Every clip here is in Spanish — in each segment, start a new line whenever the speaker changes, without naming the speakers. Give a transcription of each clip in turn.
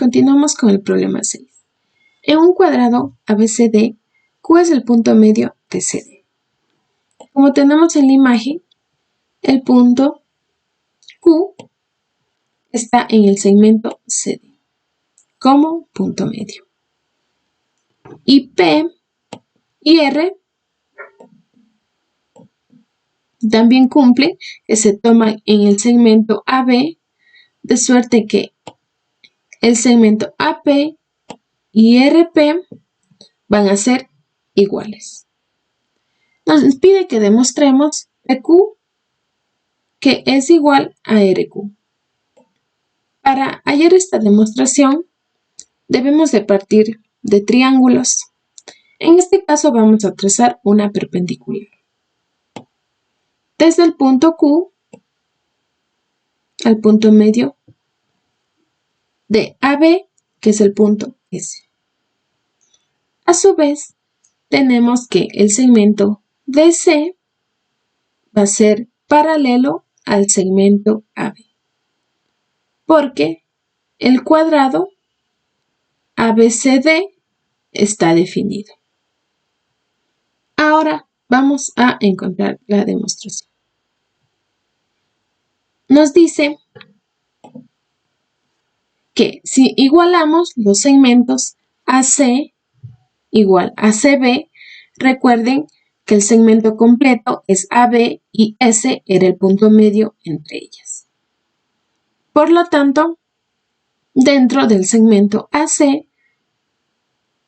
Continuamos con el problema 6. En un cuadrado ABCD, Q es el punto medio de CD. Como tenemos en la imagen, el punto Q está en el segmento CD como punto medio. Y P y R también cumplen que se toman en el segmento AB, de suerte que el segmento AP y RP van a ser iguales. Nos pide que demostremos PQ que es igual a RQ. Para hallar esta demostración, debemos de partir de triángulos. En este caso vamos a trazar una perpendicular. Desde el punto Q al punto medio de AB, que es el punto S. A su vez, tenemos que el segmento DC va a ser paralelo al segmento AB, porque el cuadrado ABCD está definido. Ahora vamos a encontrar la demostración. Nos dice que si igualamos los segmentos AC igual a CB, recuerden que el segmento completo es AB y S era el punto medio entre ellas. Por lo tanto, dentro del segmento AC,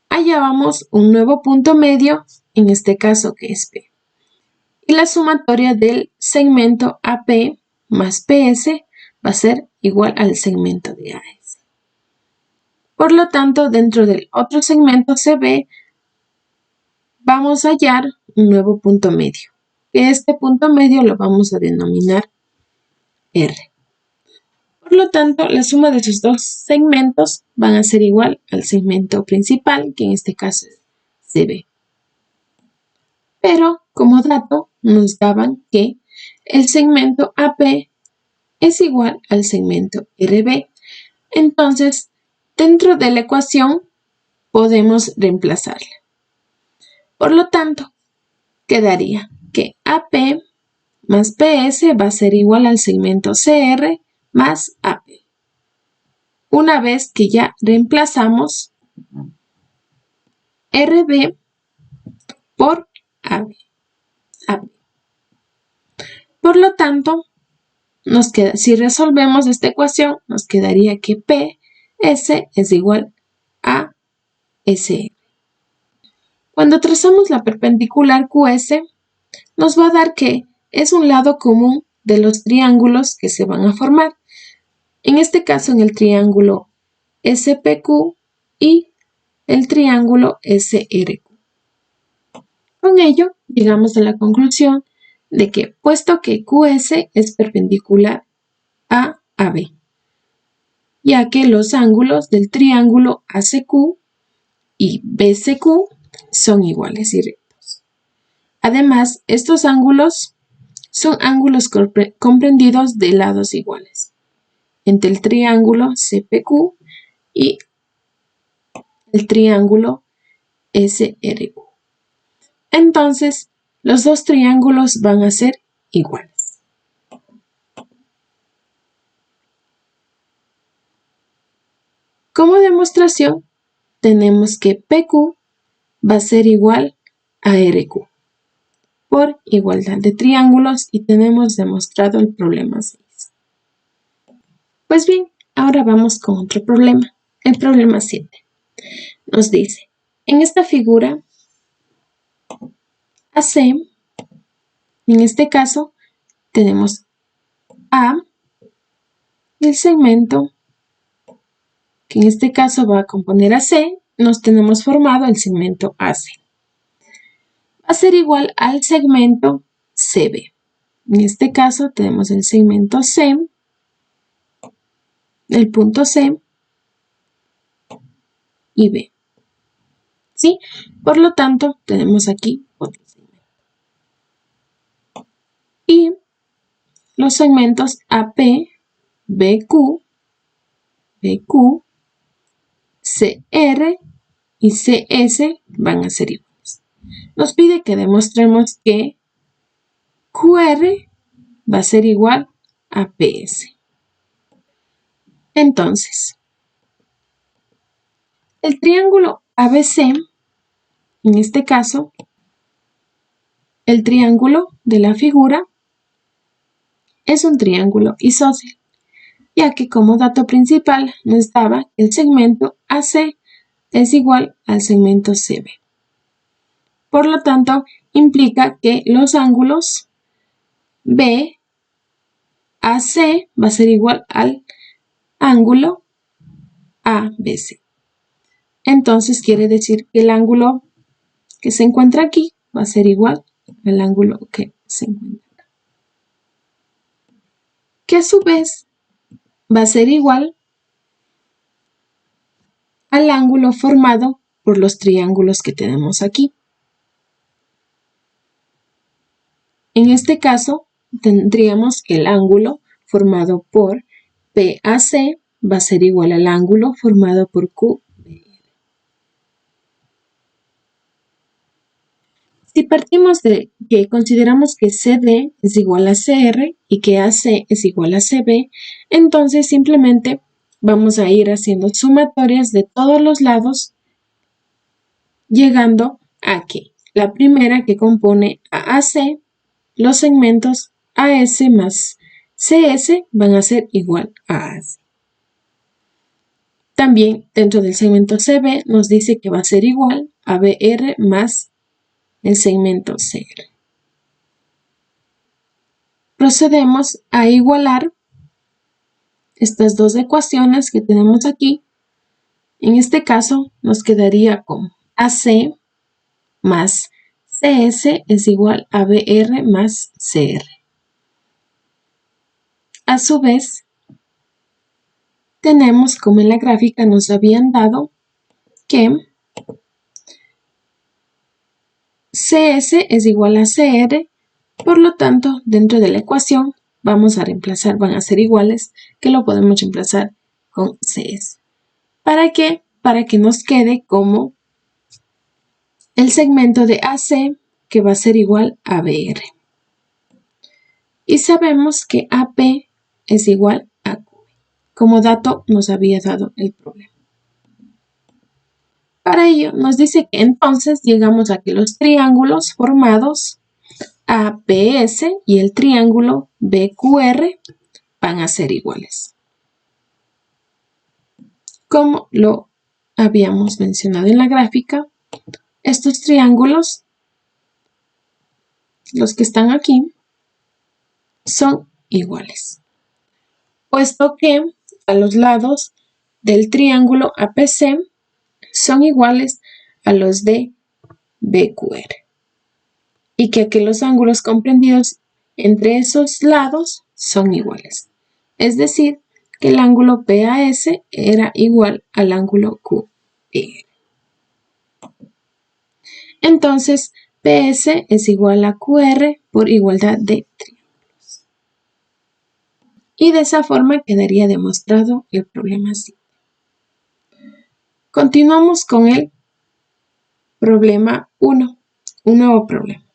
hallábamos un nuevo punto medio, en este caso que es P. Y la sumatoria del segmento AP más PS va a ser igual al segmento de AS. Por lo tanto, dentro del otro segmento CB, vamos a hallar un nuevo punto medio. Este punto medio lo vamos a denominar R. Por lo tanto, la suma de sus dos segmentos van a ser igual al segmento principal, que en este caso es CB. Pero, como dato, nos daban que el segmento AP es igual al segmento RB. Entonces, dentro de la ecuación, podemos reemplazarla. Por lo tanto, quedaría que AP más PS va a ser igual al segmento CR más AP. Una vez que ya reemplazamos RB por AB. Por lo tanto, si resolvemos esta ecuación, nos quedaría que PS es igual a SR. Cuando trazamos la perpendicular QS, nos va a dar que es un lado común de los triángulos que se van a formar. En este caso, en el triángulo SPQ y el triángulo SRQ. Con ello, llegamos a la conclusión de que, puesto que QS es perpendicular a AB, ya que los ángulos del triángulo ACQ y BCQ son iguales y rectos. Además, estos ángulos son ángulos comprendidos de lados iguales entre el triángulo CPQ y el triángulo SRQ. Entonces, los dos triángulos van a ser iguales. Como demostración, tenemos que PQ va a ser igual a RQ por igualdad de triángulos y tenemos demostrado el problema 6. Pues bien, ahora vamos con otro problema, el problema 7. Nos dice, en esta figura, AC, en este caso, tenemos A y el segmento, que en este caso va a componer AC, nos tenemos formado el segmento AC. Va a ser igual al segmento CB. En este caso tenemos el segmento C, el punto C y B. ¿Sí? Por lo tanto, tenemos aquí otro segmento. Y los segmentos AP, BQ CR y CS van a ser iguales. Nos pide que demostremos que QR va a ser igual a PS. Entonces, el triángulo ABC, en este caso, el triángulo de la figura es un triángulo isósceles, ya que como dato principal nos daba que el segmento AC es igual al segmento CB. Por lo tanto, implica que los ángulos BAC va a ser igual al ángulo ABC. Entonces quiere decir que el ángulo que se encuentra aquí va a ser igual al ángulo que se encuentra acá, que a su vez va a ser igual al ángulo formado por los triángulos que tenemos aquí. En este caso, tendríamos que el ángulo formado por PAC va a ser igual al ángulo formado por QBR. Si partimos de que consideramos que CD es igual a CR y que AC es igual a CB, entonces simplemente vamos a ir haciendo sumatorias de todos los lados, llegando a que la primera que compone a AC, los segmentos AS más CS van a ser igual a AC. También dentro del segmento CB nos dice que va a ser igual a BR más el segmento CR. Procedemos a igualar estas dos ecuaciones que tenemos aquí. En este caso nos quedaría con AC más CS es igual a BR más CR. A su vez, tenemos como en la gráfica nos habían dado que CS es igual a CR, por lo tanto, dentro de la ecuación vamos a reemplazar, van a ser iguales, que lo podemos reemplazar con CS. ¿Para qué? Para que nos quede como el segmento de AC, que va a ser igual a BR. Y sabemos que AP es igual a QB. Como dato nos había dado el problema. Para ello nos dice que entonces llegamos a que los triángulos formados APS y el triángulo BQR van a ser iguales. Como lo habíamos mencionado en la gráfica, estos triángulos, los que están aquí, son iguales, puesto que a los lados del triángulo APC son iguales a los de BQR y que los ángulos comprendidos entre esos lados son iguales. Es decir, que el ángulo PAS era igual al ángulo QR. Entonces, PS es igual a QR por igualdad de triángulos. Y de esa forma quedaría demostrado el problema 5. Continuamos con el problema 1, un nuevo problema.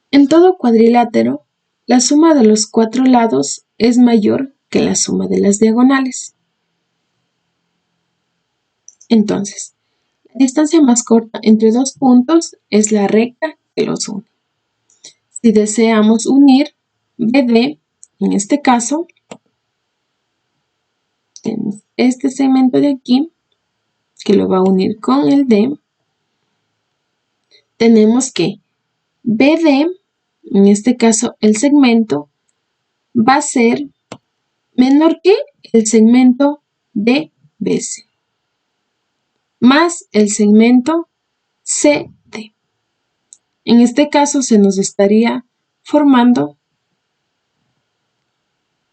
En todo cuadrilátero, la suma de los 4 lados es mayor que la suma de las diagonales. Entonces, la distancia más corta entre dos puntos es la recta que los une. Si deseamos unir BD, en este caso, tenemos este segmento de aquí, que lo va a unir con el D. Tenemos que BD, en este caso el segmento, va a ser menor que el segmento DBC, más el segmento CD. En este caso se nos estaría formando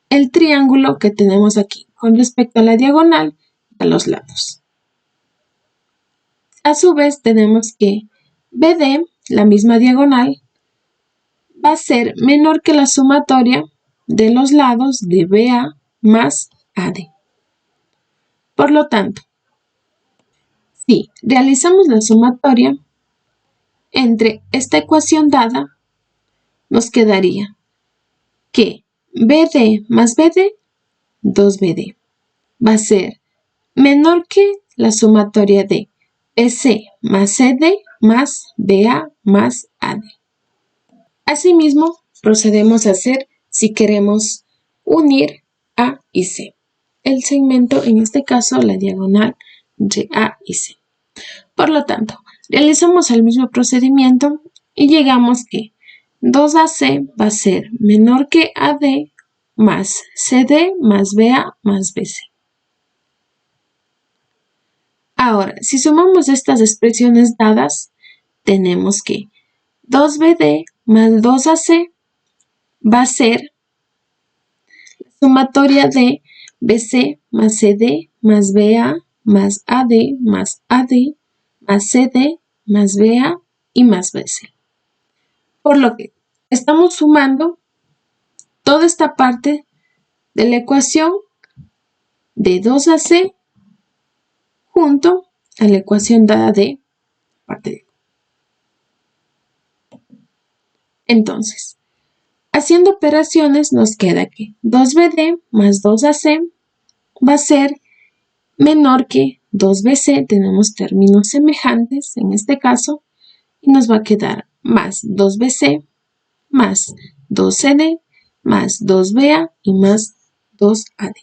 el triángulo que tenemos aquí con respecto a la diagonal a los lados. A su vez tenemos que BD, la misma diagonal, va a ser menor que la sumatoria de los lados de BA más AD. Por lo tanto, si realizamos la sumatoria entre esta ecuación dada, nos quedaría que BD más BD, 2BD, va a ser menor que la sumatoria de BC más CD más BA más AD. Asimismo, procedemos a hacer si queremos unir A y C. El segmento, en este caso, la diagonal entre A y C. Por lo tanto, realizamos el mismo procedimiento y llegamos que 2AC va a ser menor que AD más CD más BA más BC. Ahora, si sumamos estas expresiones dadas, tenemos que 2BD más 2AC va a ser la sumatoria de BC más CD más BA más AD más AD más CD más BA y más BC. Por lo que estamos sumando toda esta parte de la ecuación de 2AC junto a la ecuación dada de parte de. Entonces, haciendo operaciones nos queda que 2BD más 2AC va a ser menor que 2BC, tenemos términos semejantes en este caso, y nos va a quedar más 2BC más 2CD más 2BA y más 2AD.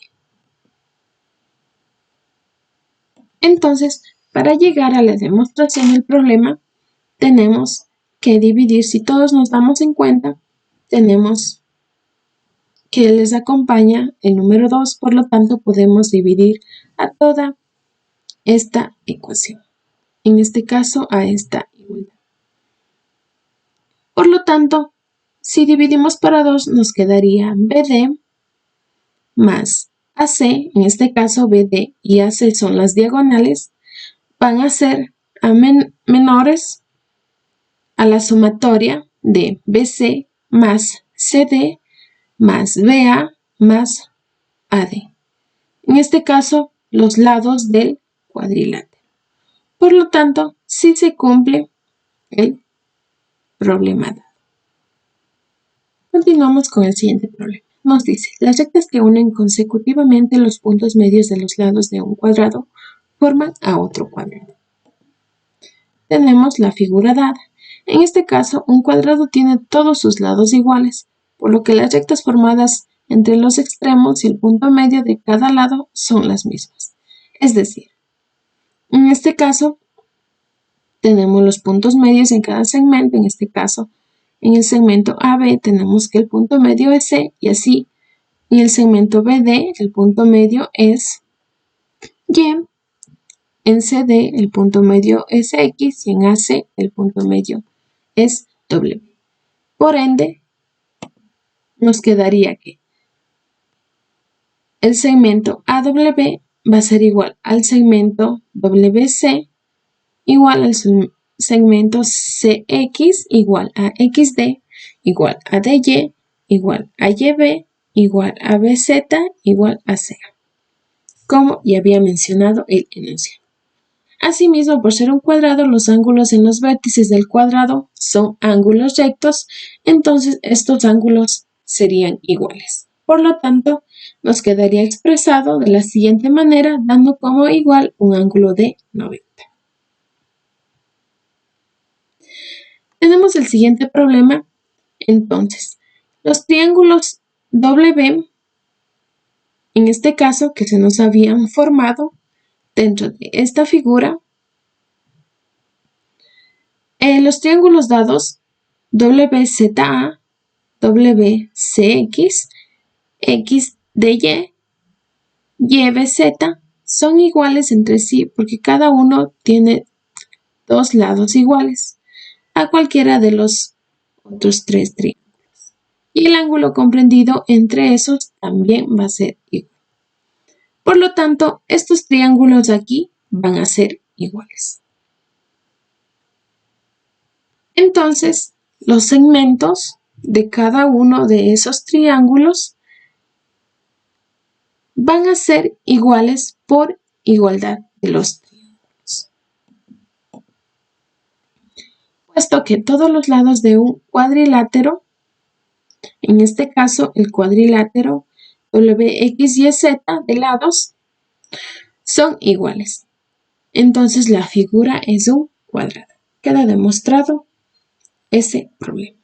Entonces, para llegar a la demostración del problema, tenemos que dividir, si todos nos damos en cuenta, tenemos que les acompaña el número 2, por lo tanto podemos dividir a toda esta ecuación, en este caso a esta igualdad. Por lo tanto, si dividimos para 2 nos quedaría BD más AC, en este caso BD y AC son las diagonales, van a ser menores a la sumatoria de BC más CD más BA más AD. En este caso, los lados del cuadrilátero. Por lo tanto, sí se cumple el problema dado. Continuamos con el siguiente problema. Nos dice, las rectas que unen consecutivamente los puntos medios de los lados de un cuadrado forman a otro cuadrado. Tenemos la figura dada. En este caso, un cuadrado tiene todos sus lados iguales, por lo que las rectas formadas entre los extremos y el punto medio de cada lado son las mismas. Es decir, en este caso, tenemos los puntos medios en cada segmento. En este caso, en el segmento AB tenemos que el punto medio es C y así. En el segmento BD el punto medio es Y. En CD el punto medio es X y en AC el punto medio es W. Por ende, nos quedaría que el segmento AW va a ser igual al segmento WC igual al segmento CX igual a XD igual a DY igual a YB igual a BZ igual a C, como ya había mencionado el enunciado. Asimismo, por ser un cuadrado, los ángulos en los vértices del cuadrado son ángulos rectos, entonces estos ángulos serían iguales. Por lo tanto, nos quedaría expresado de la siguiente manera, dando como igual un ángulo de 90. Tenemos el siguiente problema. Entonces, los triángulos W, en este caso que se nos habían formado dentro de esta figura, los triángulos dados WZA, WCX, XDY, YBZ son iguales entre sí porque cada uno tiene dos lados iguales a cualquiera de los otros tres triángulos. Y el ángulo comprendido entre esos también va a ser igual. Por lo tanto, estos triángulos aquí van a ser iguales. Entonces, los segmentos de cada uno de esos triángulos van a ser iguales por igualdad de los triángulos. Puesto que todos los lados de un cuadrilátero, en este caso el cuadrilátero WXYZ de lados, son iguales. Entonces la figura es un cuadrado. Queda demostrado ese problema.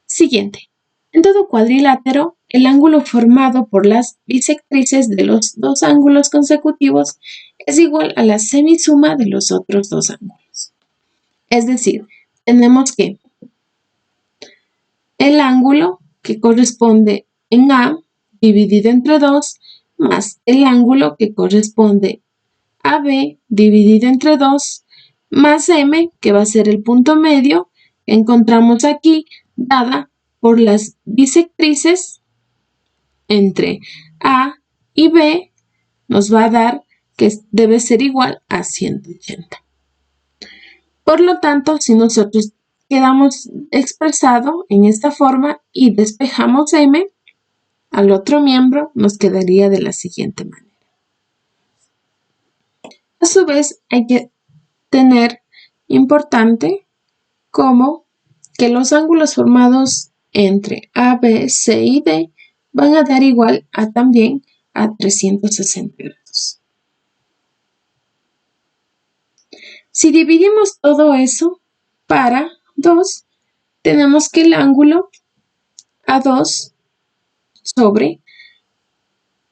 Siguiente. En todo cuadrilátero, el ángulo formado por las bisectrices de los dos ángulos consecutivos es igual a la semisuma de los otros dos ángulos. Es decir, tenemos que el ángulo que corresponde en A dividido entre 2 más el ángulo que corresponde a B dividido entre 2 más M, que va a ser el punto medio que encontramos aquí, dada por las bisectrices entre A y B, nos va a dar que debe ser igual a 180. Por lo tanto, si nosotros quedamos expresado en esta forma y despejamos M, al otro miembro nos quedaría de la siguiente manera. A su vez, hay que tener importante como que los ángulos formados entre A, B, C y D van a dar igual a también a 360 grados. Si dividimos todo eso para 2, tenemos que el ángulo A2 sobre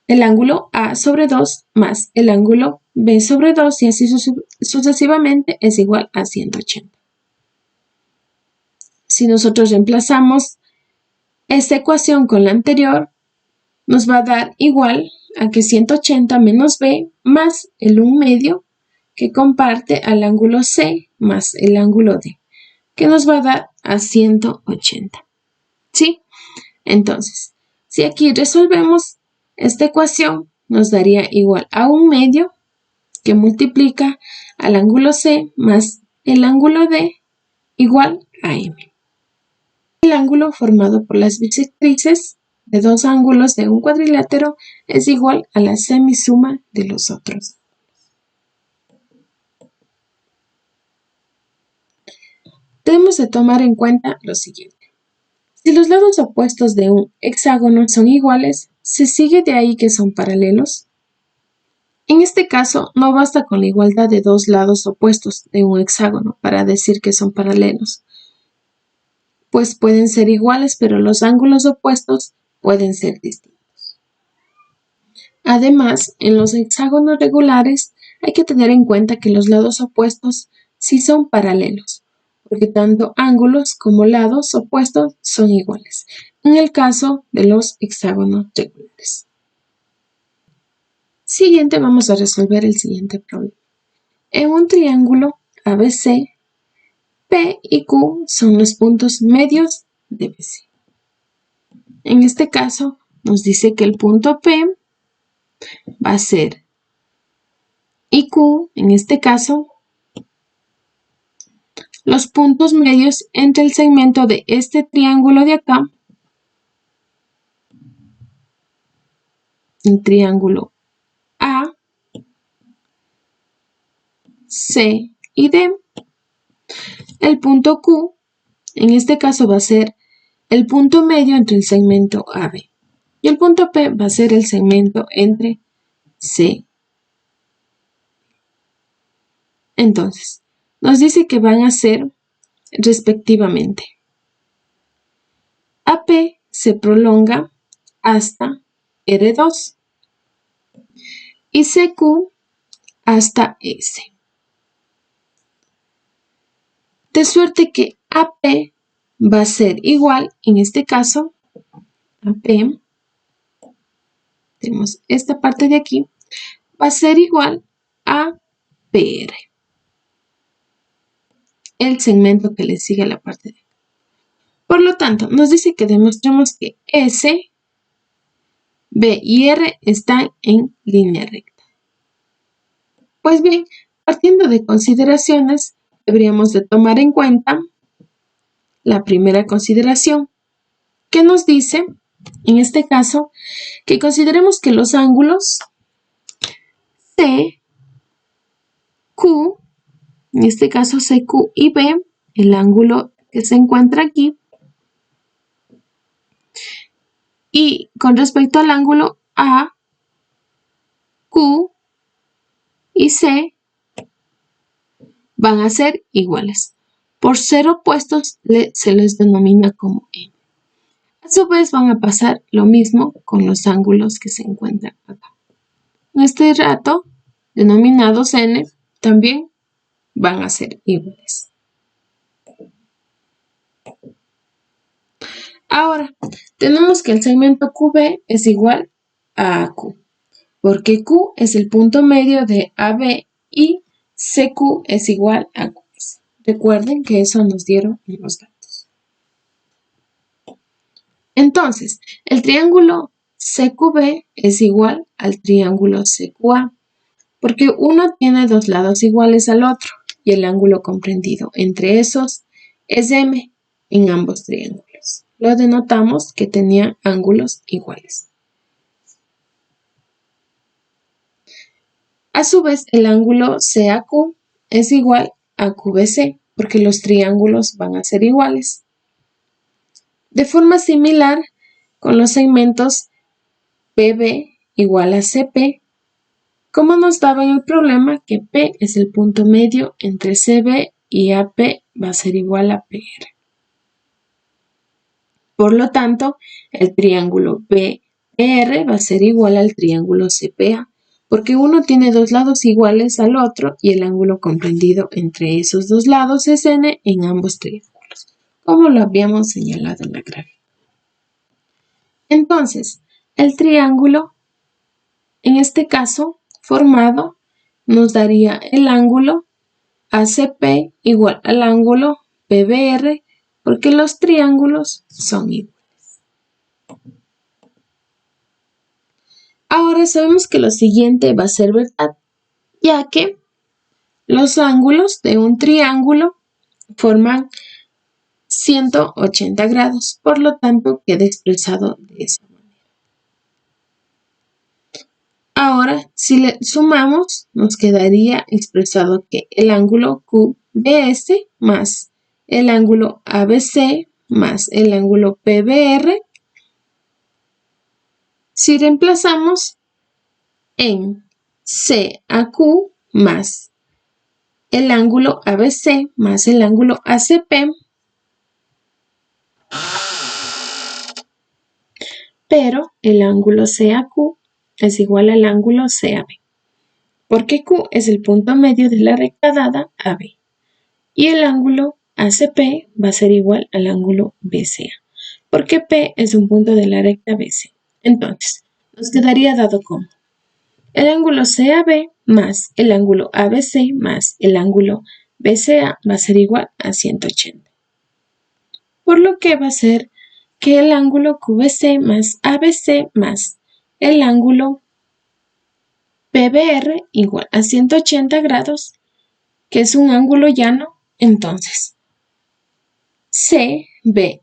el ángulo A sobre 2 más el ángulo B sobre 2 y así sucesivamente es igual a 180. Si nosotros reemplazamos esta ecuación con la anterior, nos va a dar igual a que 180 menos B más el 1 medio que comparte al ángulo C más el ángulo D, que nos va a dar a 180. ¿Sí? Entonces, si aquí resolvemos esta ecuación, nos daría igual a 1 medio que multiplica al ángulo C más el ángulo D igual a M. El ángulo formado por las bisectrices de dos ángulos de un cuadrilátero es igual a la semisuma de los otros. Debemos de tomar en cuenta lo siguiente. Si los lados opuestos de un hexágono son iguales, ¿se sigue de ahí que son paralelos? En este caso, no basta con la igualdad de dos lados opuestos de un hexágono para decir que son paralelos, pues pueden ser iguales, pero los ángulos opuestos pueden ser distintos. Además, en los hexágonos regulares hay que tener en cuenta que los lados opuestos sí son paralelos, porque tanto ángulos como lados opuestos son iguales, en el caso de los hexágonos regulares. Siguiente, vamos a resolver el siguiente problema. En un triángulo ABC, P y Q son los puntos medios de BC. En este caso, nos dice que el punto P va a ser y Q, en este caso, los puntos medios entre el segmento de este triángulo de acá, el triángulo A, C y D. El punto Q, en este caso, va a ser el punto medio entre el segmento AB. Y el punto P va a ser el segmento entre C. Entonces, nos dice que van a ser respectivamente. AP se prolonga hasta R2 y CQ hasta S. De suerte que AP va a ser igual, en este caso, AP, tenemos esta parte de aquí, va a ser igual a PR, el segmento que le sigue a la parte de acá. Por lo tanto, nos dice que demostremos que S, B y R están en línea recta. Pues bien, partiendo de consideraciones, deberíamos de tomar en cuenta la primera consideración, que nos dice en este caso, que consideremos que los ángulos C, Q, en este caso CQ y B, el ángulo que se encuentra aquí, y con respecto al ángulo A, Q y C van a ser iguales. Por ser opuestos se les denomina como M. A su vez van a pasar lo mismo con los ángulos que se encuentran acá. En este rato, denominados N, también van a ser iguales. Ahora, tenemos que el segmento QB es igual a AQ, porque Q es el punto medio de AB y CQ es igual a QS. Recuerden que eso nos dieron en los datos. Entonces, el triángulo CQB es igual al triángulo CQA, porque uno tiene dos lados iguales al otro y el ángulo comprendido entre esos es M en ambos triángulos. Lo denotamos que tenían ángulos iguales. A su vez, el ángulo CAQ es igual a QBC, porque los triángulos van a ser iguales. De forma similar, con los segmentos PB igual a CP, como nos daba en el problema que P es el punto medio entre CB y AP va a ser igual a PR. Por lo tanto, el triángulo BPR va a ser igual al triángulo CPA, porque uno tiene dos lados iguales al otro y el ángulo comprendido entre esos dos lados es N en ambos triángulos, como lo habíamos señalado en la gráfica. Entonces, el triángulo, en este caso, formado, nos daría el ángulo ACP igual al ángulo PBR, porque los triángulos son iguales. Ahora sabemos que lo siguiente va a ser verdad, ya que los ángulos de un triángulo forman 180 grados, por lo tanto queda expresado de esa manera. Ahora, si le sumamos, nos quedaría expresado que el ángulo QBS más el ángulo ABC más el ángulo PBR, si reemplazamos en CAQ más el ángulo ABC más el ángulo ACP, pero el ángulo CAQ es igual al ángulo CAB, porque Q es el punto medio de la recta dada AB, y el ángulo ACP va a ser igual al ángulo BCA, porque P es un punto de la recta BC. Entonces, nos quedaría dado como el ángulo CAB más el ángulo ABC más el ángulo BCA va a ser igual a 180. Por lo que va a ser que el ángulo QBC más ABC más el ángulo PBR igual a 180 grados, que es un ángulo llano. Entonces, C, B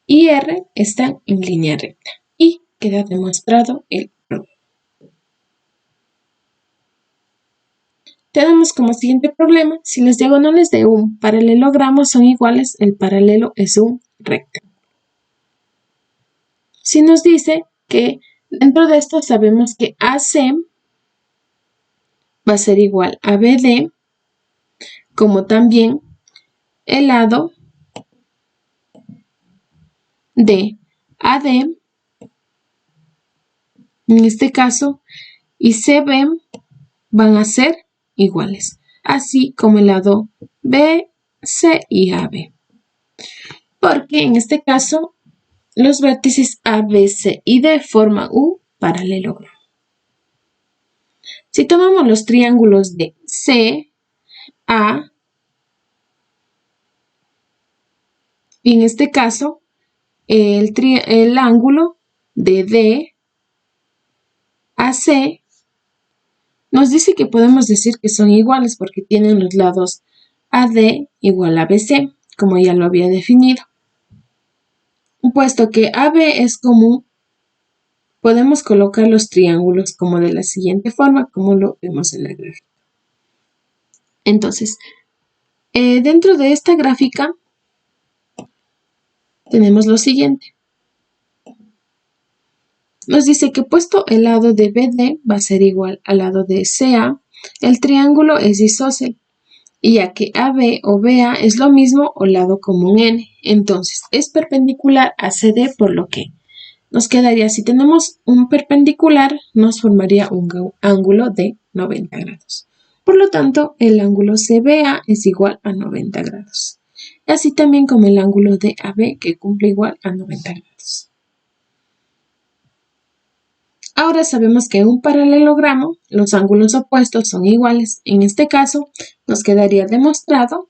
y R están en línea recta y queda demostrado el problema. Tenemos como siguiente problema, si las diagonales de un paralelogramo son iguales, el paralelo es un rectángulo. Si nos dice que dentro de esto sabemos que AC va a ser igual a BD, como también el lado de AD, en este caso, y CB van a ser iguales, así como el lado BC y AB. Porque en este caso, los vértices A, B, C y D forman un paralelogramo. Si tomamos los triángulos de C, A, y en este caso, el ángulo de D a C, nos dice que podemos decir que son iguales porque tienen los lados AD igual a BC, como ya lo había definido. Puesto que AB es común, podemos colocar los triángulos como de la siguiente forma, como lo vemos en la gráfica. Entonces, dentro de esta gráfica tenemos lo siguiente. Nos dice que puesto el lado de BD va a ser igual al lado de CA, el triángulo es isósceles. Y ya que AB o BA es lo mismo o lado común N, entonces es perpendicular a CD, por lo que nos quedaría, si tenemos un perpendicular, nos formaría un ángulo de 90 grados. Por lo tanto, el ángulo CBA es igual a 90 grados. Así también como el ángulo de AB, que cumple igual a 90 grados. Ahora sabemos que en un paralelogramo los ángulos opuestos son iguales. En este caso, nos quedaría demostrado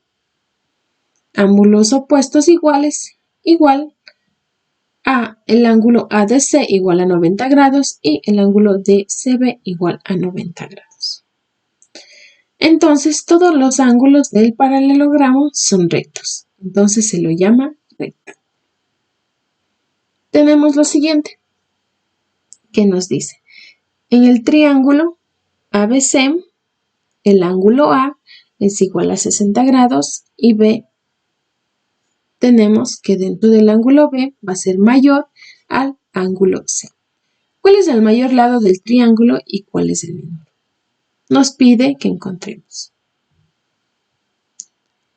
ángulos opuestos iguales igual a el ángulo ADC igual a 90 grados y el ángulo DCB igual a 90 grados. Entonces, todos los ángulos del paralelogramo son rectos. Entonces, se lo llama rectángulo. Tenemos lo siguiente, que nos dice, en el triángulo ABC, el ángulo A es igual a 60 grados y B, tenemos que dentro del ángulo B va a ser mayor al ángulo C. ¿Cuál es el mayor lado del triángulo y cuál es el menor? Nos pide que encontremos.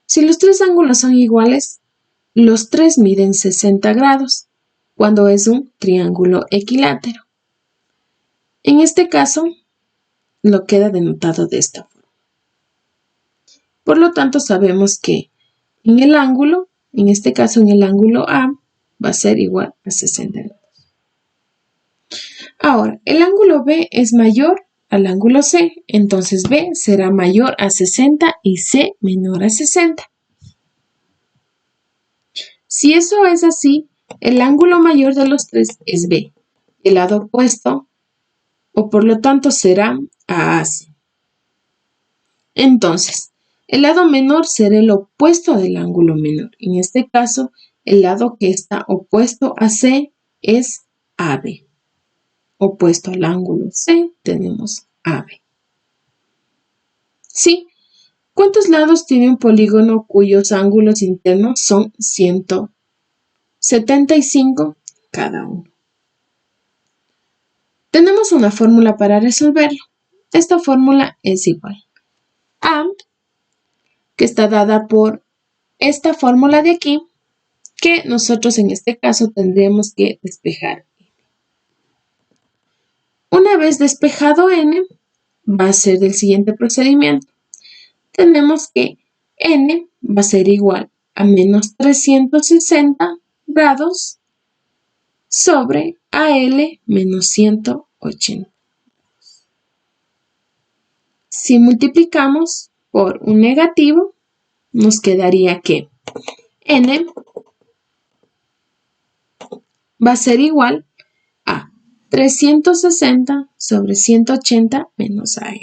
Si los tres ángulos son iguales, los tres miden 60 grados, cuando es un triángulo equilátero. En este caso, lo queda denotado de esta forma. Por lo tanto, sabemos que en el ángulo, en este caso en el ángulo A, va a ser igual a 60 grados. Ahora, el ángulo B es mayor al ángulo C, entonces B será mayor a 60 y C menor a 60. Si eso es así, el ángulo mayor de los tres es B, el lado opuesto, o por lo tanto será AAC. Entonces, el lado menor será el opuesto del ángulo menor. En este caso, el lado que está opuesto a C es AB. Opuesto al ángulo C tenemos AB. Sí. ¿Cuántos lados tiene un polígono cuyos ángulos internos son 175 cada uno? Tenemos una fórmula para resolverlo. Esta fórmula es igual a, que está dada por esta fórmula de aquí, que nosotros en este caso tendríamos que despejar. Una vez despejado n, va a ser del siguiente procedimiento. Tenemos que n va a ser igual a menos 360 grados sobre AL menos 180. Si multiplicamos por un negativo, nos quedaría que n va a ser igual a 360 sobre 180 menos AL.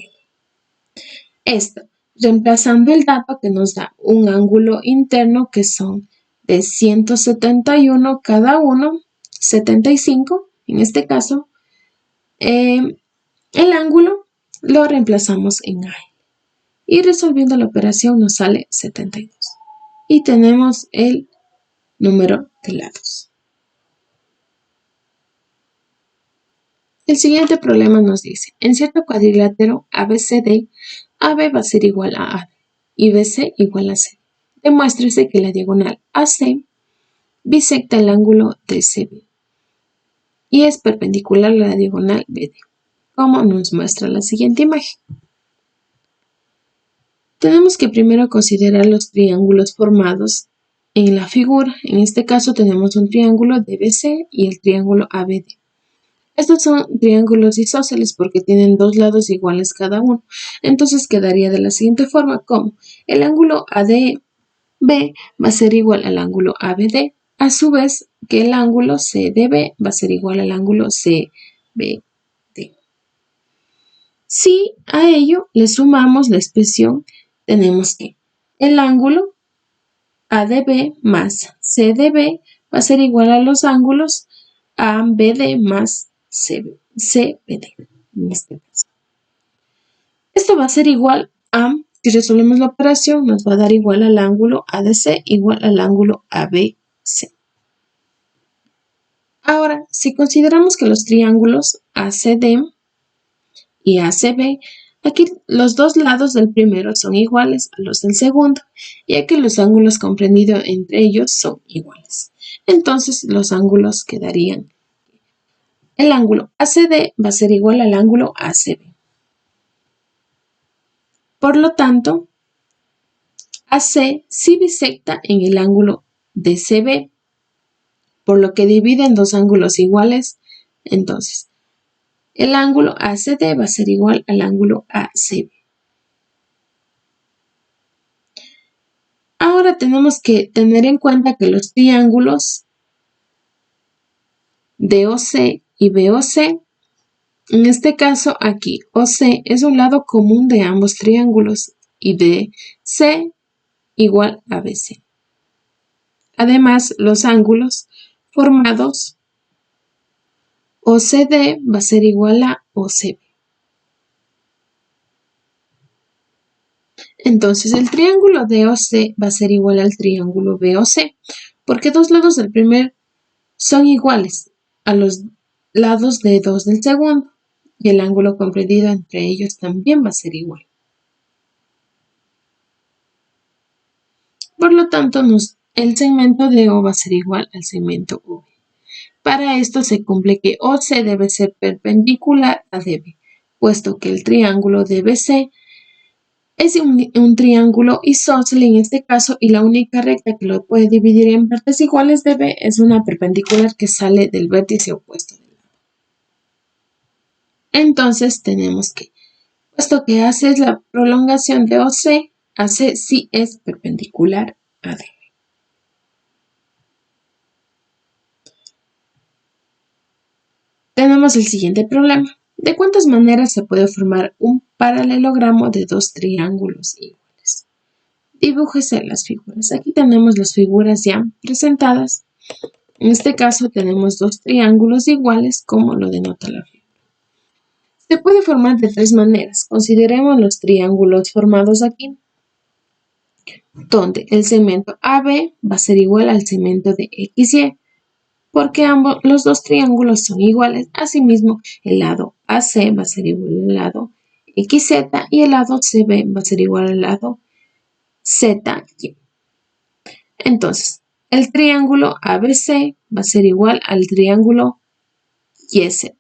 Esto, reemplazando el dato que nos da un ángulo interno que son de 171 cada uno, 75 en este caso, el ángulo lo reemplazamos en AL. Y resolviendo la operación nos sale 72. Y tenemos el número de lados. El siguiente problema nos dice, en cierto cuadrilátero ABCD, AB va a ser igual a AB y BC igual a C. Demuéstrese que la diagonal AC bisecta el ángulo DCB y es perpendicular a la diagonal BD, como nos muestra la siguiente imagen. Tenemos que primero considerar los triángulos formados en la figura. En este caso tenemos un triángulo DBC y el triángulo ABD. Estos son triángulos isósceles porque tienen dos lados iguales cada uno. Entonces quedaría de la siguiente forma, como el ángulo ADB va a ser igual al ángulo ABD, a su vez que el ángulo CDB va a ser igual al ángulo CBD. Si a ello le sumamos la expresión, tenemos que el ángulo ADB más CDB va va a ser igual a los ángulos ABD más CBD. En este caso. Esto va a ser igual a, si resolvemos la operación, nos va a dar igual al ángulo ADC igual al ángulo ABC. Ahora, si consideramos que los triángulos ACD y ACB, aquí los dos lados del primero son iguales a los del segundo, ya que los ángulos comprendidos entre ellos son iguales. Entonces, los ángulos quedarían. El ángulo ACD va a ser igual al ángulo ACB. Por lo tanto, AC sí bisecta en el ángulo DCB, por lo que divide en dos ángulos iguales. Entonces, el ángulo ACD va a ser igual al ángulo ACB. Ahora tenemos que tener en cuenta que los triángulos DOC y BOC, en este caso aquí OC es un lado común de ambos triángulos y DC igual a BC. Además, los ángulos formados OCD va a ser igual a OCB. Entonces, el triángulo DOC va a ser igual al triángulo BOC, porque dos lados del primer son iguales a los lados de dos del segundo, y el ángulo comprendido entre ellos también va a ser igual. Por lo tanto, el segmento DO va a ser igual al segmento OB. Para esto se cumple que OC debe ser perpendicular a DB, puesto que el triángulo DBC es un triángulo isósceles en este caso y la única recta que lo puede dividir en partes iguales DB es una perpendicular que sale del vértice opuesto del lado. Entonces tenemos que, puesto que AC es la prolongación de OC, AC sí es perpendicular a DB. Tenemos el siguiente problema. ¿De cuántas maneras se puede formar un paralelogramo de dos triángulos iguales? Dibújese las figuras. Aquí tenemos las figuras ya presentadas. En este caso tenemos dos triángulos iguales, como lo denota la figura. Se puede formar de tres maneras. Consideremos los triángulos formados aquí, donde el segmento AB va a ser igual al segmento de XY, porque los dos triángulos son iguales. Asimismo, el lado AC va a ser igual al lado XZ y el lado CB va a ser igual al lado ZY. Entonces, el triángulo ABC va a ser igual al triángulo YZ.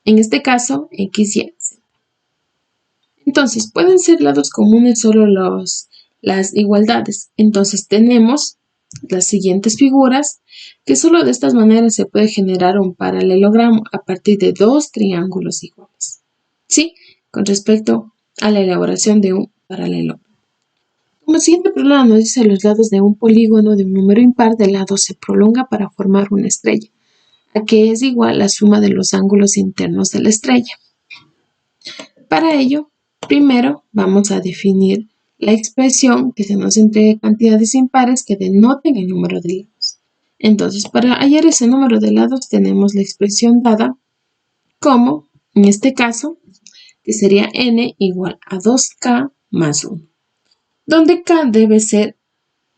En este caso, XYZ. Entonces, pueden ser lados comunes solo las igualdades. Entonces, tenemos las siguientes figuras, que solo de estas maneras se puede generar un paralelogramo a partir de dos triángulos iguales. ¿Sí? Con respecto a la elaboración de un paralelogramo. Como el siguiente problema nos dice los lados de un polígono de un número impar de lados se prolonga para formar una estrella, a que es igual la suma de los ángulos internos de la estrella. Para ello, primero vamos a definir la expresión que se nos entregue cantidades impares que denoten el número de lados. Entonces, para hallar ese número de lados tenemos la expresión dada como, en este caso, que sería n igual a 2k más 1, donde k debe ser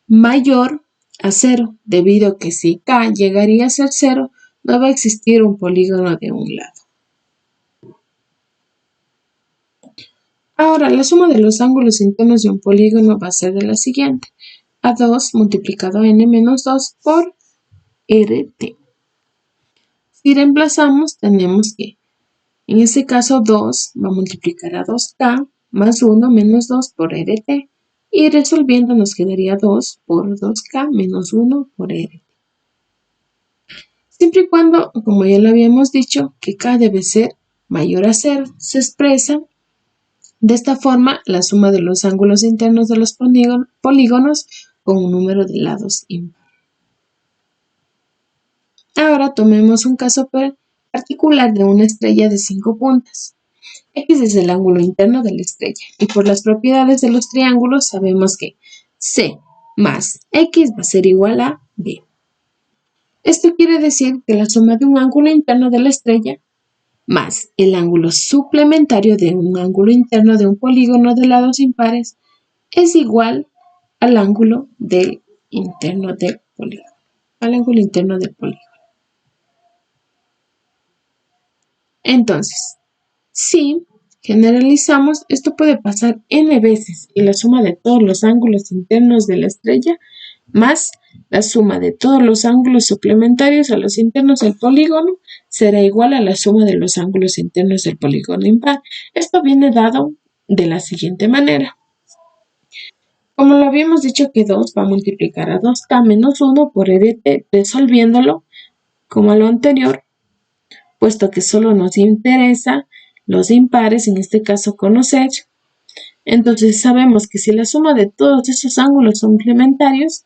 mayor a 0, debido a que si k llegaría a ser 0, no va a existir un polígono de un lado. Ahora, la suma de los ángulos internos de un polígono va a ser de la siguiente. A2 multiplicado a n menos 2 por RT. Si reemplazamos, tenemos que, en este caso, 2 va a multiplicar a 2k más 1 menos 2 por RT. Y resolviendo nos quedaría 2 por 2k menos 1 por RT. Siempre y cuando, como ya lo habíamos dicho, que k debe ser mayor a 0, se expresa de esta forma la suma de los ángulos internos de los polígonos con un número de lados impar. Ahora tomemos un caso particular de una estrella de 5 puntas. X es el ángulo interno de la estrella y por las propiedades de los triángulos sabemos que C más X va a ser igual a B. Esto quiere decir que la suma de un ángulo interno de la estrella más el ángulo suplementario de un ángulo interno de un polígono de lados impares es igual al ángulo interno del polígono. Entonces, si generalizamos, esto puede pasar n veces y la suma de todos los ángulos internos de la estrella más la suma de todos los ángulos suplementarios a los internos del polígono será igual a la suma de los ángulos internos del polígono impar. Esto viene dado de la siguiente manera. Como lo habíamos dicho que 2 va a multiplicar a 2k menos 1 por RT, resolviéndolo como a lo anterior, puesto que solo nos interesa los impares, en este caso conocer. Entonces sabemos que si la suma de todos esos ángulos suplementarios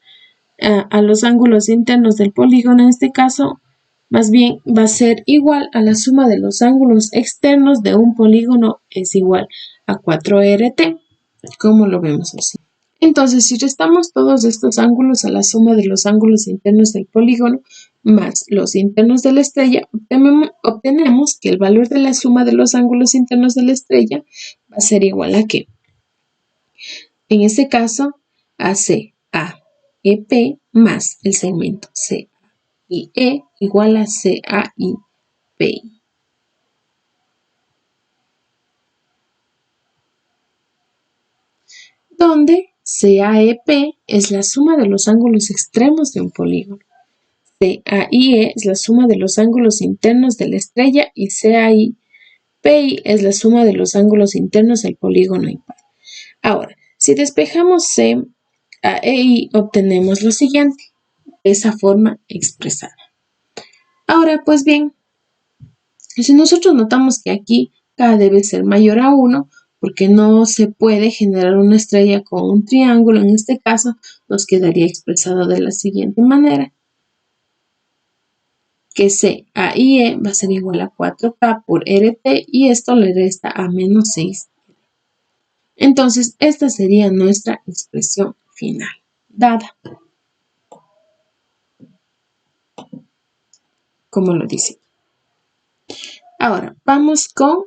a los ángulos internos del polígono, en este caso, más bien va a ser igual a la suma de los ángulos externos de un polígono es igual a 4RT, como lo vemos así. Entonces, si restamos todos estos ángulos a la suma de los ángulos internos del polígono más los internos de la estrella, obtenemos que el valor de la suma de los ángulos internos de la estrella va a ser igual a ¿qué? En este caso, a CAEP más el segmento CAIE igual a CAIPI. Donde CAEP es la suma de los ángulos extremos de un polígono. CAIE es la suma de los ángulos internos de la estrella y CAIPI es la suma de los ángulos internos del polígono impar. Ahora, si despejamos C a I, obtenemos lo siguiente, de esa forma expresada. Ahora, pues bien, si nosotros notamos que aquí K debe ser mayor a 1, porque no se puede generar una estrella con un triángulo, en este caso nos quedaría expresado de la siguiente manera, que CAIE va a ser igual a 4K por RT y esto le resta a menos 6. Entonces, esta sería nuestra expresión final dada. Como lo dice. Ahora, vamos con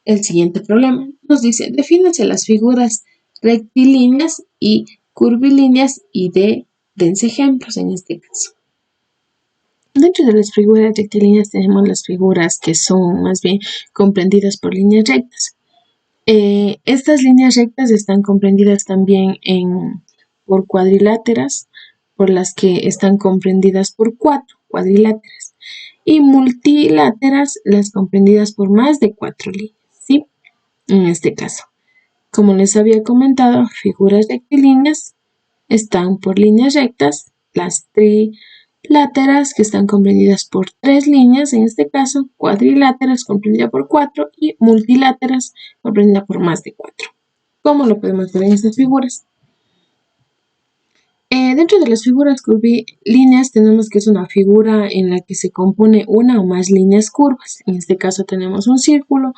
el siguiente problema. Nos dice, defínanse las figuras rectilíneas y curvilíneas y dense ejemplos en este caso. Dentro de las figuras rectilíneas tenemos las figuras que son más bien comprendidas por líneas rectas. Estas líneas rectas están comprendidas también por cuadriláteras, por las que están comprendidas por 4 cuadriláteras, y multiláteras, las comprendidas por más de 4 líneas, ¿sí? En este caso, como les había comentado, figuras rectilíneas están por líneas rectas, las triláteras que están comprendidas por 3 líneas, en este caso, cuadriláteras comprendida por 4 y multiláteras comprendida por más de 4. ¿Cómo lo podemos ver en estas figuras? Dentro de las figuras curvilíneas tenemos que es una figura en la que se compone una o más líneas curvas. En este caso tenemos un círculo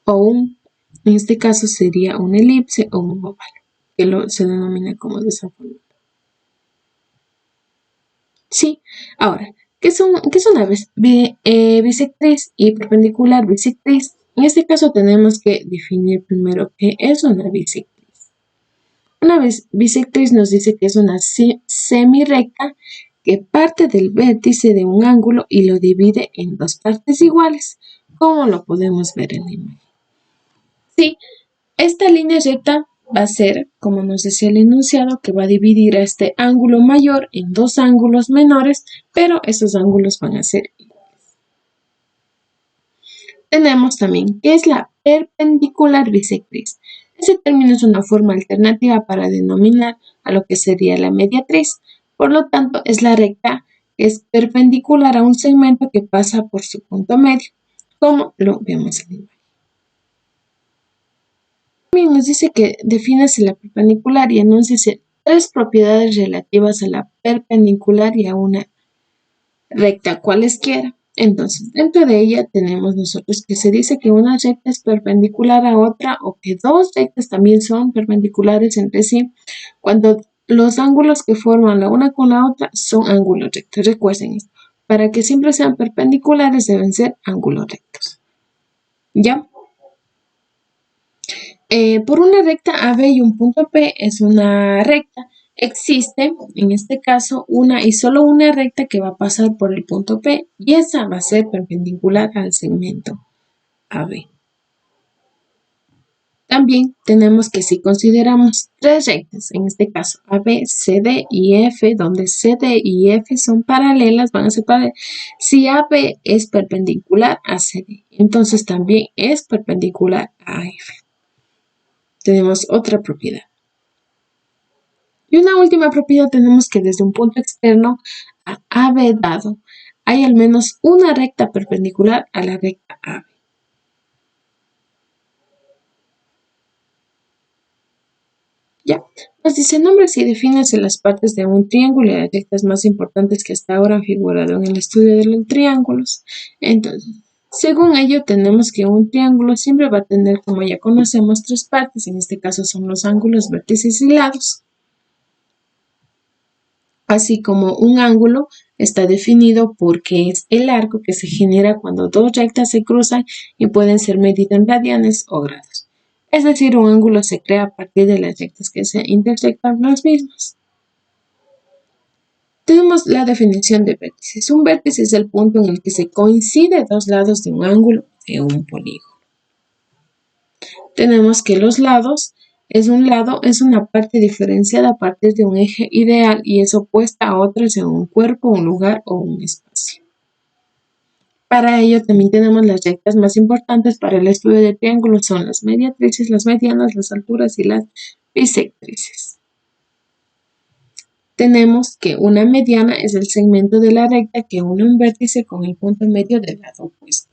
o en este caso sería una elipse o un oval, que se denomina como de esa forma. Sí, ahora, ¿qué es una bisectriz y perpendicular bisectriz? En este caso tenemos que definir primero qué es una bisectriz. Una bisectriz nos dice que es una semirecta que parte del vértice de un ángulo y lo divide en dos partes iguales, como lo podemos ver en la imagen. Sí, esta línea recta va a ser, como nos decía el enunciado, que va a dividir a este ángulo mayor en dos ángulos menores, pero esos ángulos van a ser iguales. Tenemos también que es la perpendicular bisectriz. Ese término es una forma alternativa para denominar a lo que sería la mediatriz. Por lo tanto, es la recta que es perpendicular a un segmento que pasa por su punto medio, como lo vemos en la imagen. También nos dice que defínase la perpendicular y enúnciese 3 propiedades relativas a la perpendicular y a una recta cualesquiera. Entonces, dentro de ella tenemos nosotros que se dice que una recta es perpendicular a otra o que dos rectas también son perpendiculares entre sí cuando los ángulos que forman la una con la otra son ángulos rectos. Recuerden esto. Para que siempre sean perpendiculares deben ser ángulos rectos. ¿Ya? Por una recta AB y un punto P es una recta. Existe, en este caso, una y solo una recta que va a pasar por el punto P y esa va a ser perpendicular al segmento AB. También tenemos que si consideramos tres rectas, en este caso AB, CD y F, donde CD y F son paralelas, van a ser paralelas. Si AB es perpendicular a CD, entonces también es perpendicular a F. Tenemos otra propiedad. Y una última propiedad tenemos que desde un punto externo a AB dado, hay al menos una recta perpendicular a la recta AB. Ya, nos dice nombres y defines las partes de un triángulo y las rectas más importantes que hasta ahora han figurado en el estudio de los triángulos. Entonces, según ello, tenemos que un triángulo siempre va a tener, como ya conocemos, tres partes. En este caso son los ángulos, vértices y lados. Así como un ángulo está definido porque es el arco que se genera cuando dos rectas se cruzan y pueden ser medidas en radianes o grados. Es decir, un ángulo se crea a partir de las rectas que se intersectan las mismas. Tenemos la definición de vértices. Un vértice es el punto en el que se coinciden dos lados de un ángulo de un polígono. Tenemos que los lados un lado es una parte diferenciada a partir de un eje ideal y es opuesta a otra según un cuerpo, un lugar o un espacio. Para ello también tenemos las rectas más importantes para el estudio de triángulos son las mediatrices, las medianas, las alturas y las bisectrices. Tenemos que una mediana es el segmento de la recta que une un vértice con el punto medio del lado opuesto.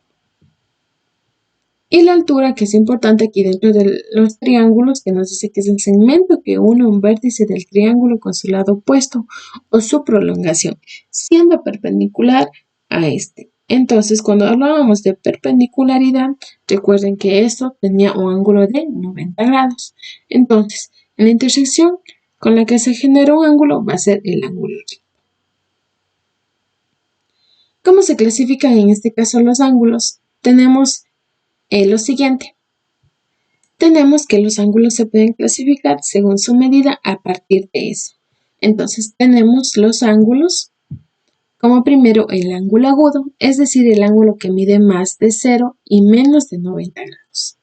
Y la altura, que es importante aquí dentro de los triángulos, que nos dice que es el segmento que une un vértice del triángulo con su lado opuesto o su prolongación, siendo perpendicular a este. Entonces, cuando hablábamos de perpendicularidad, recuerden que esto tenía un ángulo de 90 grados. Entonces, en la intersección con la que se genera un ángulo va a ser el ángulo recto. ¿Cómo se clasifican en este caso los ángulos? Tenemos lo siguiente. Tenemos que los ángulos se pueden clasificar según su medida a partir de eso. Entonces tenemos los ángulos como primero el ángulo agudo, es decir, el ángulo que mide más de 0 y menos de 90 grados.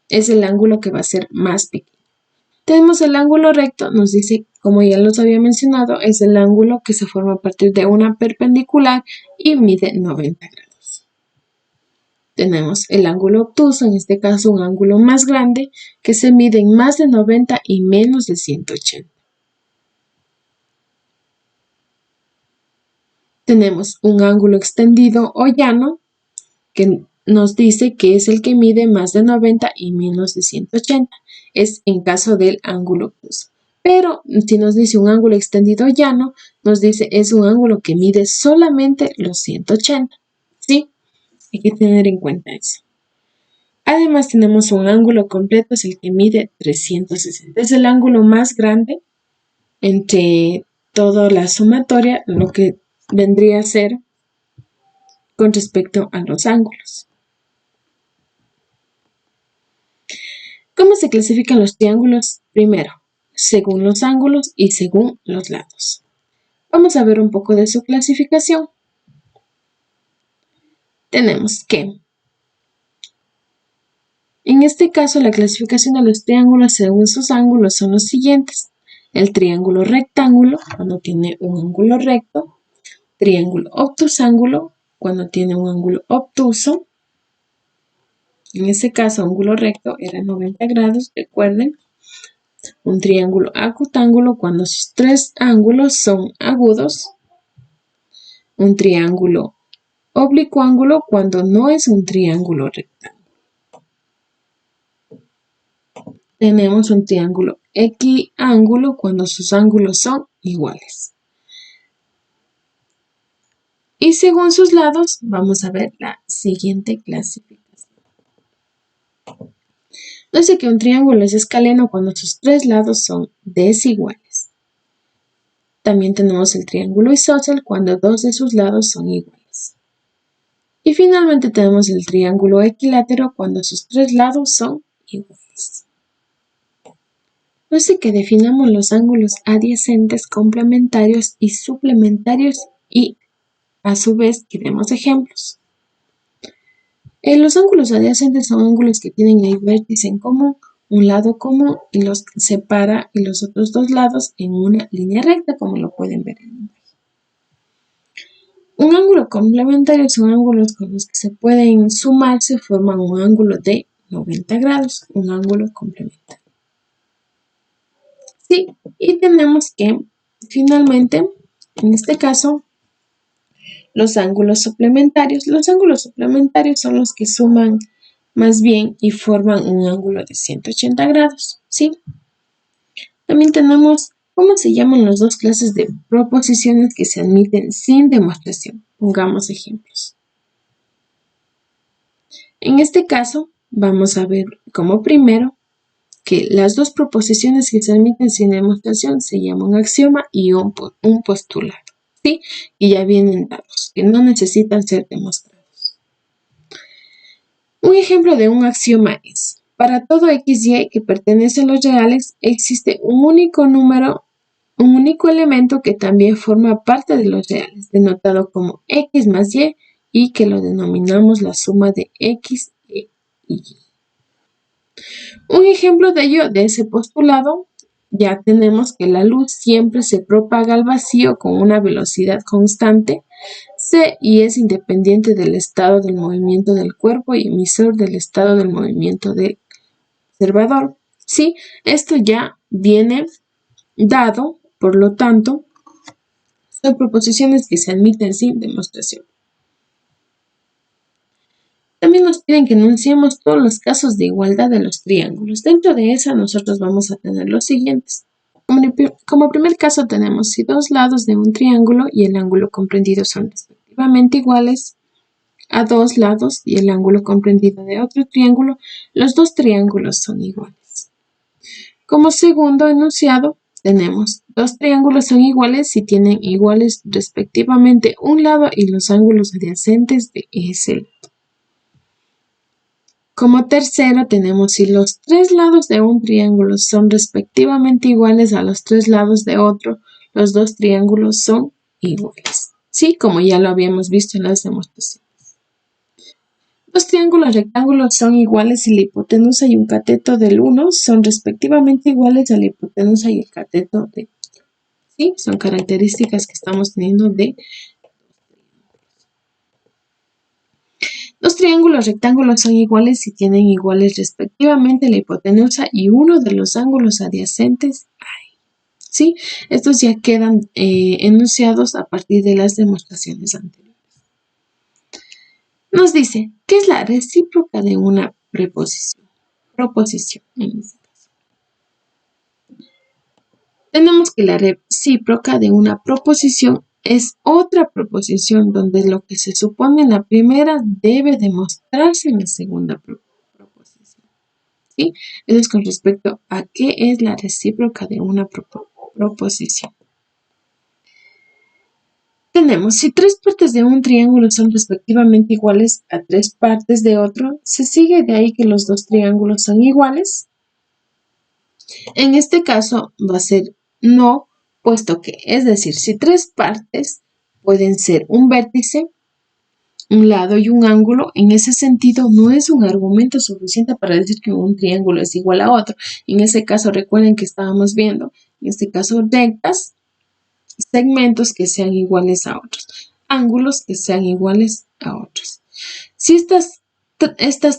Es el ángulo que va a ser más pequeño. Tenemos el ángulo recto, nos dice, como ya los había mencionado, es el ángulo que se forma a partir de una perpendicular y mide 90 grados. Tenemos el ángulo obtuso, en este caso un ángulo más grande, que se mide en más de 90 y menos de 180. Tenemos un ángulo extendido o llano, que nos dice que es el que mide más de 90 y menos de 180. Es en caso del ángulo obtuso. Pero si nos dice un ángulo extendido llano, nos dice es un ángulo que mide solamente los 180. ¿Sí? Hay que tener en cuenta eso. Además tenemos un ángulo completo, es el que mide 360. Es el ángulo más grande entre toda la sumatoria, lo que vendría a ser con respecto a los ángulos. ¿Cómo se clasifican los triángulos? Primero, según los ángulos y según los lados. Vamos a ver un poco de su clasificación. Tenemos que en este caso, la clasificación de los triángulos según sus ángulos son los siguientes. El triángulo rectángulo, cuando tiene un ángulo recto. Triángulo obtusángulo, cuando tiene un ángulo obtuso. En este caso, ángulo recto era 90 grados, recuerden. Un triángulo acutángulo, cuando sus tres ángulos son agudos. Un triángulo oblicuángulo, cuando no es un triángulo rectángulo. Tenemos un triángulo equiángulo cuando sus ángulos son iguales. Y según sus lados, vamos a ver la siguiente clasificación. Dice que un triángulo es escaleno cuando sus tres lados son desiguales. También tenemos el triángulo isósceles cuando dos de sus lados son iguales. Y finalmente tenemos el triángulo equilátero cuando sus tres lados son iguales. Así que definamos los ángulos adyacentes, complementarios y suplementarios y a su vez queremos ejemplos. Los ángulos adyacentes son ángulos que tienen el vértice en común, un lado común y los separa y los otros dos lados en una línea recta, como lo pueden ver en la imagen. Un ángulo complementario son ángulos con los que se pueden sumar, se forman un ángulo de 90 grados, un ángulo complementario. Sí, y tenemos que finalmente, en este caso, los ángulos suplementarios. Los ángulos suplementarios son los que suman más bien y forman un ángulo de 180 grados, ¿sí? También tenemos cómo se llaman las dos clases de proposiciones que se admiten sin demostración. Pongamos ejemplos. En este caso, vamos a ver como primero que las dos proposiciones que se admiten sin demostración se llaman un axioma y un postulado, ¿sí? Y ya vienen dados, que no necesitan ser demostrados. Un ejemplo de un axioma es: para todo x, y que pertenece a los reales, existe un único número, un único elemento que también forma parte de los reales, denotado como x más y que lo denominamos la suma de x e y. Un ejemplo de ello, de ese postulado, ya tenemos que la luz siempre se propaga al vacío con una velocidad constante, c, y es independiente del estado del movimiento del cuerpo y emisor del estado del movimiento del observador. Sí, esto ya viene dado, por lo tanto, son proposiciones que se admiten sin demostración. También nos piden que enunciemos todos los casos de igualdad de los triángulos. Dentro de esa nosotros vamos a tener los siguientes. Como primer caso tenemos si dos lados de un triángulo y el ángulo comprendido son respectivamente iguales a dos lados y el ángulo comprendido de otro triángulo, los dos triángulos son iguales. Como segundo enunciado tenemos dos triángulos son iguales si tienen iguales respectivamente un lado y los ángulos adyacentes de ese lado. Como tercero tenemos si los tres lados de un triángulo son respectivamente iguales a los tres lados de otro, los dos triángulos son iguales. Sí, como ya lo habíamos visto en las demostraciones. Dos triángulos rectángulos son iguales si la hipotenusa y un cateto del uno son respectivamente iguales a la hipotenusa y el cateto del otro. Sí, son características que estamos teniendo de dos triángulos rectángulos son iguales si tienen iguales respectivamente la hipotenusa y uno de los ángulos adyacentes a él. ¿Sí? Estos ya quedan enunciados a partir de las demostraciones anteriores. Nos dice, ¿qué es la recíproca de una preposición? Proposición, en este caso. Tenemos que la recíproca de una proposición es otra proposición donde lo que se supone en la primera debe demostrarse en la segunda proposición. ¿Sí? Eso es con respecto a qué es la recíproca de una proposición. Tenemos, si tres partes de un triángulo son respectivamente iguales a tres partes de otro, ¿se sigue de ahí que los dos triángulos son iguales? En este caso va a ser no, puesto que, es decir, si tres partes pueden ser un vértice, un lado y un ángulo, en ese sentido no es un argumento suficiente para decir que un triángulo es igual a otro. En ese caso, recuerden que estábamos viendo, en este caso, rectas, segmentos que sean iguales a otros, ángulos que sean iguales a otros. Si estas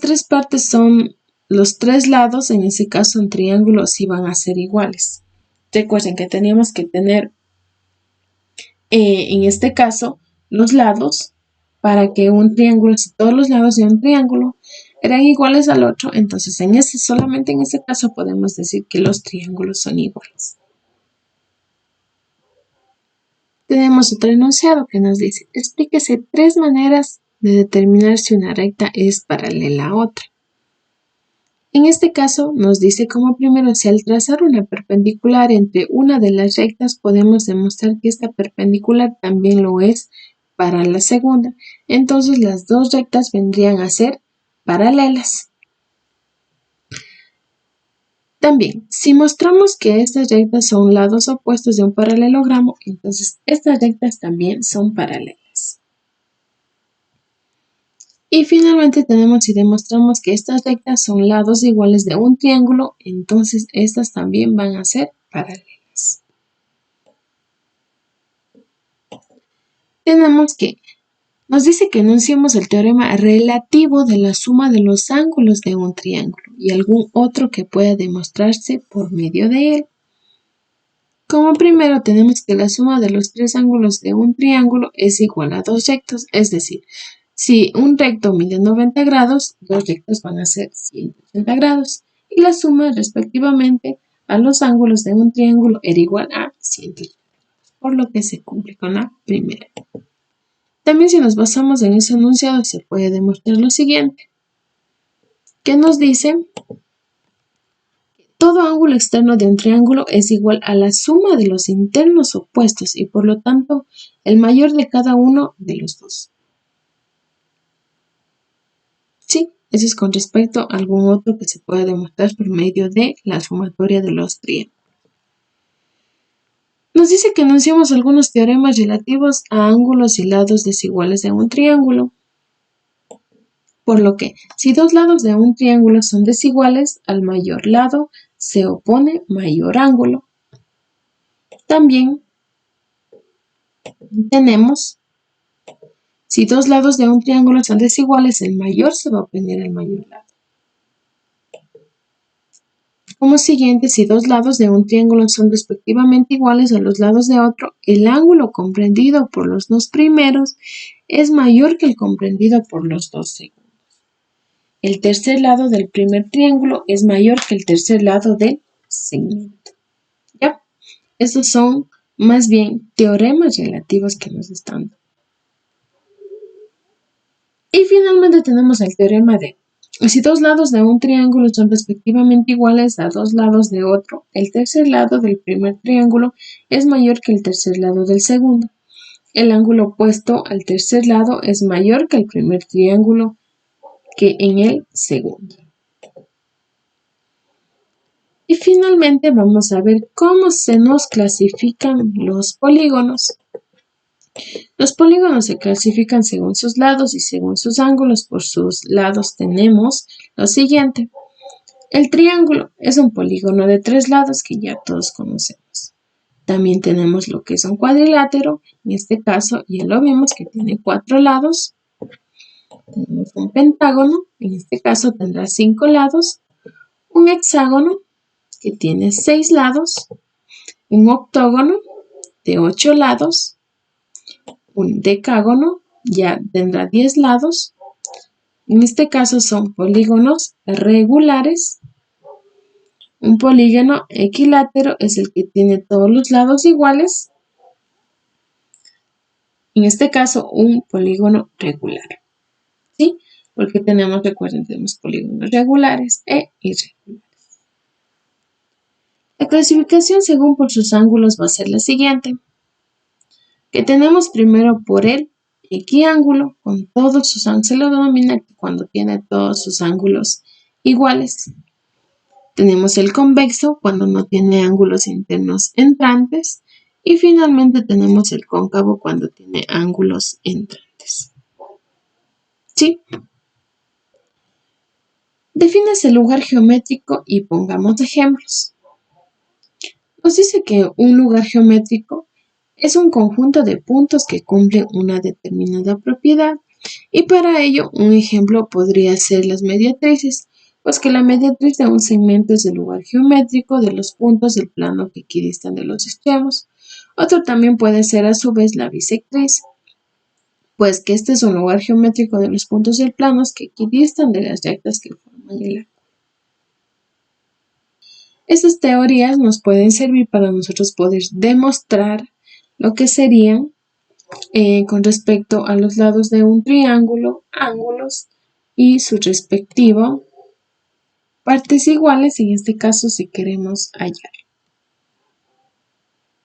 tres partes son los tres lados, en ese caso un triángulo sí van a ser iguales. Recuerden que teníamos que tener, en este caso, los lados para que un triángulo, si todos los lados de un triángulo eran iguales al otro, entonces solamente en ese caso podemos decir que los triángulos son iguales. Tenemos otro enunciado que nos dice, explíquese tres maneras de determinar si una recta es paralela a otra. En este caso nos dice como primero si al trazar una perpendicular entre una de las rectas podemos demostrar que esta perpendicular también lo es para la segunda. Entonces las dos rectas vendrían a ser paralelas. También, si mostramos que estas rectas son lados opuestos de un paralelogramo, entonces estas rectas también son paralelas. Y finalmente tenemos si demostramos que estas rectas son lados iguales de un triángulo, entonces estas también van a ser paralelas. Tenemos que nos dice que enunciemos el teorema relativo de la suma de los ángulos de un triángulo y algún otro que pueda demostrarse por medio de él. Como primero tenemos que la suma de los tres ángulos de un triángulo es igual a dos rectos, es decir, si un recto mide 90 grados, dos rectos van a ser 180 grados y la suma respectivamente a los ángulos de un triángulo era igual a 180, por lo que se cumple con la primera. También si nos basamos en ese enunciado se puede demostrar lo siguiente, que nos dice todo ángulo externo de un triángulo es igual a la suma de los internos opuestos y por lo tanto el mayor de cada uno de los dos. Sí, eso es con respecto a algún otro que se puede demostrar por medio de la sumatoria de los triángulos. Nos dice que enunciamos algunos teoremas relativos a ángulos y lados desiguales de un triángulo. Por lo que, si dos lados de un triángulo son desiguales, al mayor lado se opone mayor ángulo. También tenemos, si dos lados de un triángulo son desiguales, el mayor se va a oponer al mayor lado. Como siguiente, si dos lados de un triángulo son respectivamente iguales a los lados de otro, el ángulo comprendido por los dos primeros es mayor que el comprendido por los dos segundos. El tercer lado del primer triángulo es mayor que el tercer lado del segmento. ¿Ya? Estos son más bien teoremas relativos que nos están dando. Y finalmente tenemos el teorema de si dos lados de un triángulo son respectivamente iguales a dos lados de otro, el tercer lado del primer triángulo es mayor que el tercer lado del segundo. El ángulo opuesto al tercer lado es mayor que el primer triángulo que en el segundo. Y finalmente vamos a ver cómo se nos clasifican los polígonos. Los polígonos se clasifican según sus lados y según sus ángulos. Por sus lados tenemos lo siguiente. El triángulo es un polígono de tres lados que ya todos conocemos. También tenemos lo que es un cuadrilátero. En este caso ya lo vimos que tiene cuatro lados. Tenemos un pentágono. En este caso tendrá 5 lados. Un hexágono que tiene 6 lados. Un octógono de 8 lados. Un decágono ya tendrá 10 lados. En este caso son polígonos regulares. Un polígono equilátero es el que tiene todos los lados iguales. En este caso, un polígono regular. ¿Sí? Porque recuerden, tenemos polígonos regulares e irregulares. La clasificación según por sus ángulos va a ser la siguiente. Que tenemos primero por el equiángulo con todos sus ángulos, se lo denomina cuando tiene todos sus ángulos iguales. Tenemos el convexo cuando no tiene ángulos internos entrantes y finalmente tenemos el cóncavo cuando tiene ángulos entrantes. ¿Sí? Defines el lugar geométrico y pongamos ejemplos. Nos dice que un lugar geométrico es un conjunto de puntos que cumplen una determinada propiedad y para ello un ejemplo podría ser las mediatrices, pues que la mediatriz de un segmento es el lugar geométrico de los puntos del plano que equidistan de los extremos. Otro también puede ser a su vez la bisectriz, pues que este es un lugar geométrico de los puntos del plano que equidistan de las rectas que forman el arco. Estas teorías nos pueden servir para nosotros poder demostrar lo que serían con respecto a los lados de un triángulo, ángulos y su respectivo partes iguales, en este caso si queremos hallar.